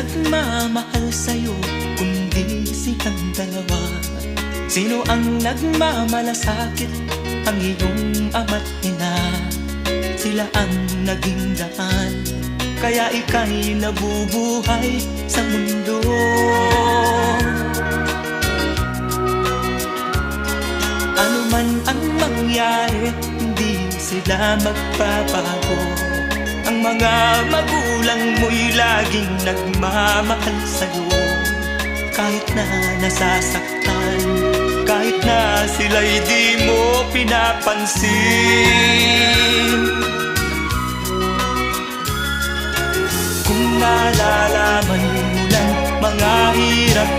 nagmamahal sa'yo kundi silang dalawa? Sino ang nagmamalasakit? Ang iyong ama't ina. Sila ang naging daan, kaya ika'y nabubuhay sa mundo. Ano man ang mangyari, hindi sila magbabago. Ang mga magulang mo'y laging nagmamahal sa'yo. Kahit na nasasaktan, kahit na sila'y di mo pinapansin. Kung nalalaman mo lang mga hirap